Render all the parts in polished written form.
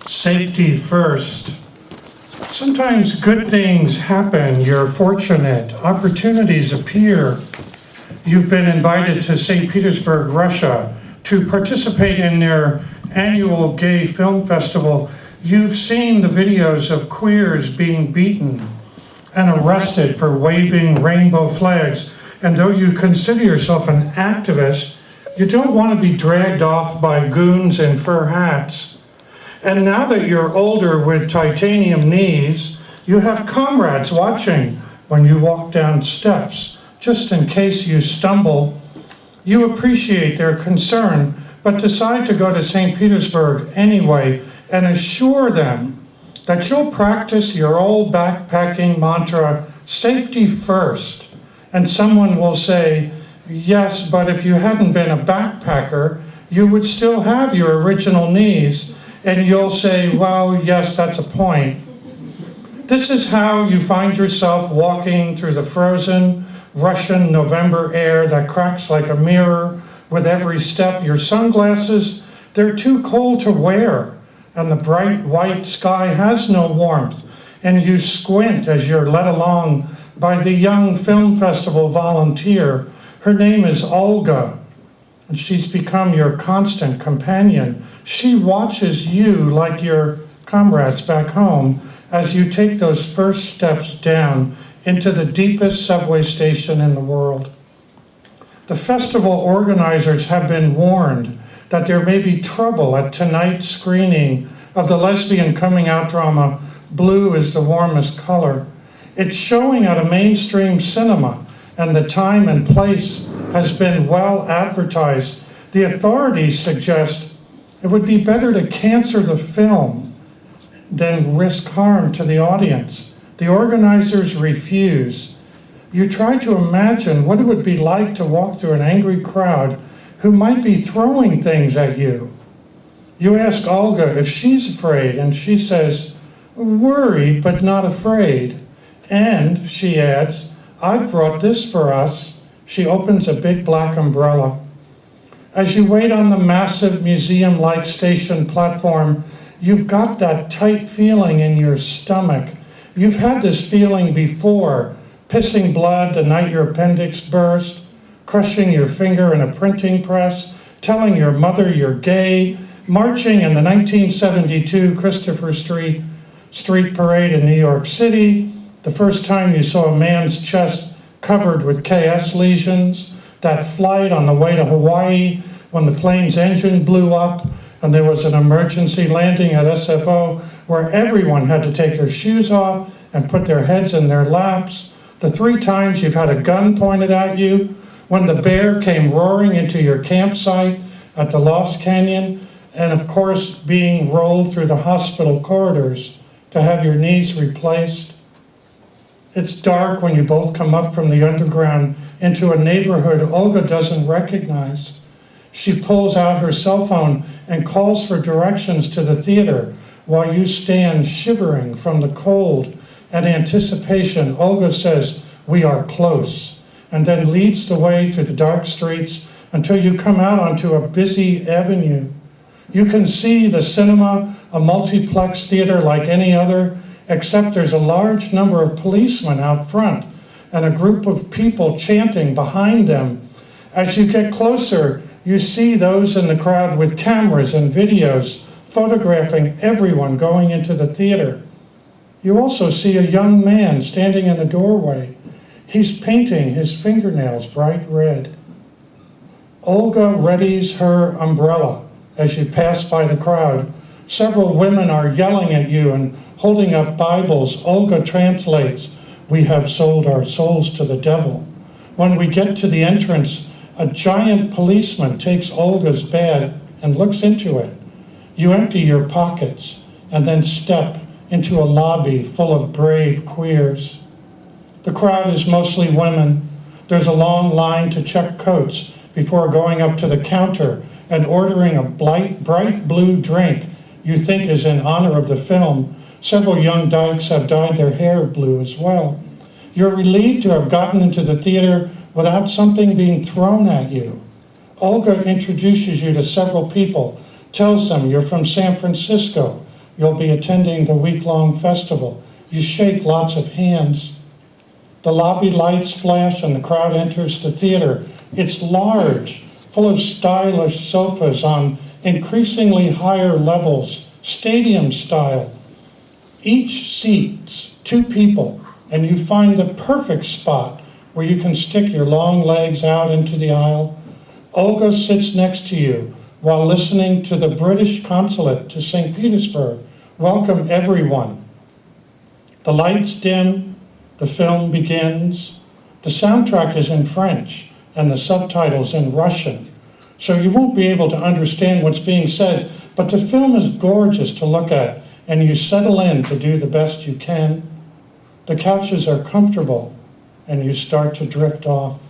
Safety first. Sometimes good things happen. You're fortunate. Opportunities appear. You've been invited to St. Petersburg, Russia, to participate in their annual gay film festival. You've seen the videos of queers being beaten and arrested for waving rainbow flags. And though you consider yourself an activist, you don't want to be dragged off by goons in fur hats. And now that you're older with titanium knees, you have comrades watching when you walk down steps, just in case you stumble. You appreciate their concern, but decide to go to St. Petersburg anyway and assure them that you'll practice your old backpacking mantra, safety first. And someone will say, yes, but if you hadn't been a backpacker, you would still have your original knees. And you'll say, well, yes, that's a point. This is how you find yourself walking through the frozen Russian November air that cracks like a mirror with every step. Your sunglasses, they're too cold to wear, and the bright white sky has no warmth. And you squint as you're led along by the young film festival volunteer. Her name is Olga, and she's become your constant companion. She watches you like your comrades back home as you take those first steps down into the deepest subway station in the world. The festival organizers have been warned that there may be trouble at tonight's screening of the lesbian coming out drama, Blue is the Warmest Color. It's showing at a mainstream cinema, and the time and place has been well advertised. The authorities suggest it would be better to cancel the film than risk harm to the audience. The organizers refuse. You try to imagine what it would be like to walk through an angry crowd who might be throwing things at you. You ask Olga if she's afraid, and she says, worried but not afraid. And, she adds, I've brought this for us. She opens a big black umbrella. As you wait on the massive museum-like station platform, you've got that tight feeling in your stomach. You've had this feeling before, pissing blood the night your appendix burst, crushing your finger in a printing press, telling your mother you're gay, marching in the 1972 Christopher Street Parade in New York City, the first time you saw a man's chest covered with KS lesions, that flight on the way to Hawaii when the plane's engine blew up and there was an emergency landing at SFO where everyone had to take their shoes off and put their heads in their laps, the 3 times you've had a gun pointed at you, when the bear came roaring into your campsite at the Lost Canyon, and of course being rolled through the hospital corridors to have your knees replaced. It's dark when you both come up from the underground into a neighborhood Olga doesn't recognize. She pulls out her cell phone and calls for directions to the theater while you stand shivering from the cold and anticipation. Olga says, we are close, and then leads the way through the dark streets until you come out onto a busy avenue. You can see the cinema, a multiplex theater like any other, except there's a large number of policemen out front and a group of people chanting behind them. As you get closer, you see those in the crowd with cameras and videos photographing everyone going into the theater. You also see a young man standing in a doorway. He's painting his fingernails bright red. Olga readies her umbrella as you pass by the crowd. Several women are yelling at you and holding up Bibles. Olga translates, we have sold our souls to the devil. When we get to the entrance, a giant policeman takes Olga's bag and looks into it. You empty your pockets and then step into a lobby full of brave queers. The crowd is mostly women. There's a long line to check coats before going up to the counter and ordering a bright blue drink you think is in honor of the film. Several young dykes have dyed their hair blue as well. You're relieved to have gotten into the theater without something being thrown at you. Olga introduces you to several people, tells them you're from San Francisco, You'll be attending the week-long festival. You shake lots of hands. The lobby lights flash and the crowd enters the theater. It's large, full of stylish sofas on increasingly higher levels, stadium style. Each seats 2 people, and you find the perfect spot where you can stick your long legs out into the aisle. Olga sits next to you while listening to the British consulate to St. Petersburg welcome everyone. The lights dim, the film begins. The soundtrack is in French and the subtitles in Russian, so you won't be able to understand what's being said, but the film is gorgeous to look at, and you settle in to do the best you can. The couches are comfortable, and you start to drift off.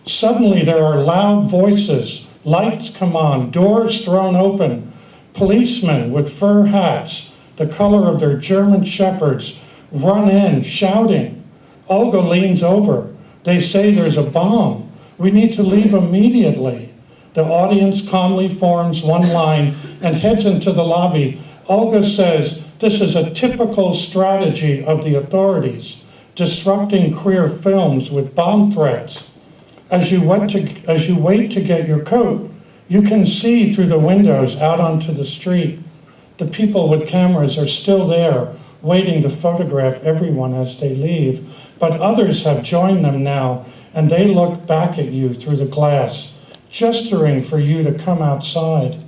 Suddenly there are loud voices, lights come on, doors thrown open, policemen with fur hats, the color of their German shepherds, run in shouting. Olga leans over. They say there's a bomb. We need to leave immediately. The audience calmly forms one line and heads into the lobby. Olga says, this is a typical strategy of the authorities, disrupting queer films with bomb threats. As you wait to get your coat, you can see through the windows out onto the street. The people with cameras are still there, waiting to photograph everyone as they leave, but others have joined them now, and they look back at you through the glass, gesturing for you to come outside.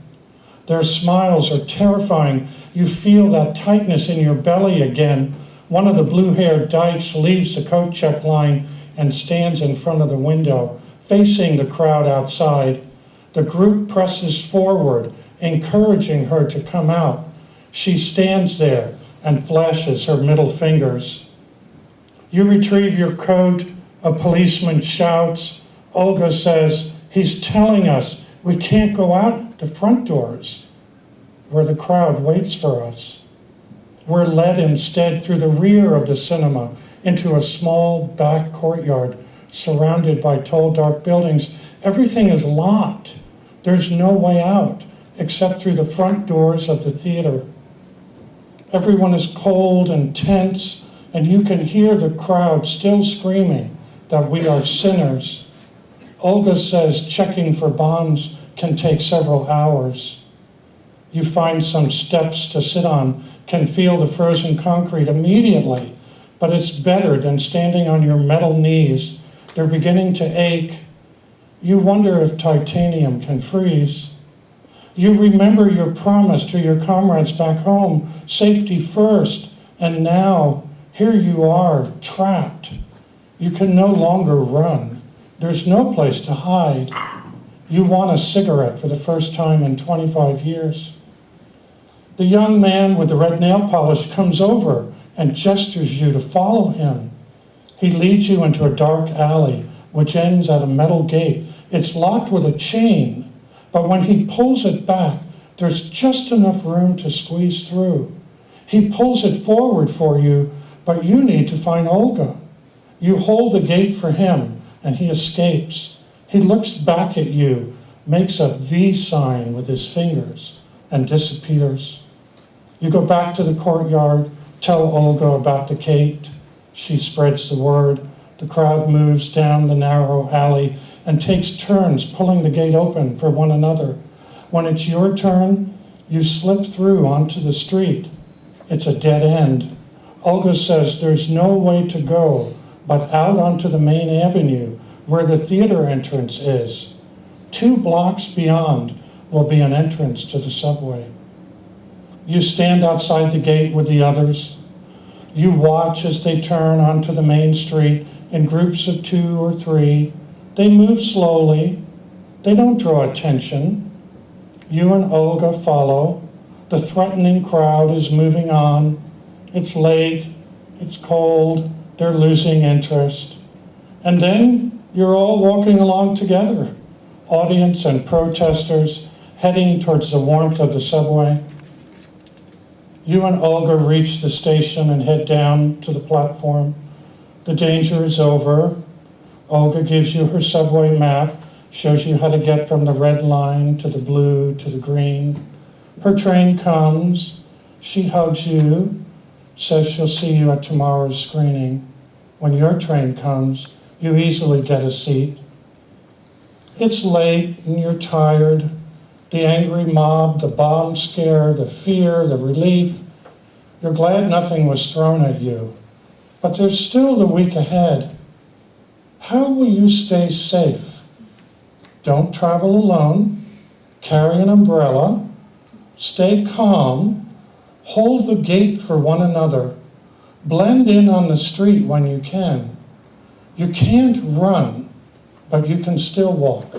Their smiles are terrifying. You feel that tightness in your belly again. One of the blue-haired dykes leaves the coat check line and stands in front of the window, facing the crowd outside. The group presses forward, encouraging her to come out. She stands there and flashes her middle fingers. You retrieve your coat. A policeman shouts. Olga says, he's telling us we can't go out the front doors, where the crowd waits for us. We're led instead through the rear of the cinema into a small back courtyard surrounded by tall, dark buildings. Everything is locked. There's no way out except through the front doors of the theater. Everyone is cold and tense, and you can hear the crowd still screaming that we are sinners. Olga says checking for bombs can take several hours. You find some steps to sit on, can feel the frozen concrete immediately, but it's better than standing on your metal knees. They're beginning to ache. You wonder if titanium can freeze. You remember your promise to your comrades back home, safety first, and now here you are, trapped. You can no longer run. There's no place to hide. You want a cigarette for the first time in 25 years. The young man with the red nail polish comes over and gestures you to follow him. He leads you into a dark alley, which ends at a metal gate. It's locked with a chain, but when he pulls it back, there's just enough room to squeeze through. He pulls it forward for you, but you need to find Olga. You hold the gate for him, and he escapes. He looks back at you, makes a V sign with his fingers, and disappears. You go back to the courtyard, tell Olga about the gate. She spreads the word. The crowd moves down the narrow alley and takes turns pulling the gate open for one another. When it's your turn, you slip through onto the street. It's a dead end. Olga says there's no way to go but out onto the main avenue where the theater entrance is. 2 blocks beyond will be an entrance to the subway. You stand outside the gate with the others. You watch as they turn onto the main street in groups of 2 or 3. They move slowly. They don't draw attention. You and Olga follow. The threatening crowd is moving on. It's late. It's cold. They're losing interest. And then you're all walking along together, audience and protesters, heading towards the warmth of the subway. You and Olga reach the station and head down to the platform. The danger is over. Olga gives you her subway map, shows you how to get from the red line to the blue to the green. Her train comes. She hugs you, says she'll see you at tomorrow's screening. When your train comes, you easily get a seat. It's late and you're tired. The angry mob, the bomb scare, the fear, the relief. You're glad nothing was thrown at you. But there's still the week ahead. How will you stay safe? Don't travel alone. Carry an umbrella. Stay calm. Hold the gate for one another. Blend in on the street when you can. You can't run, but you can still walk.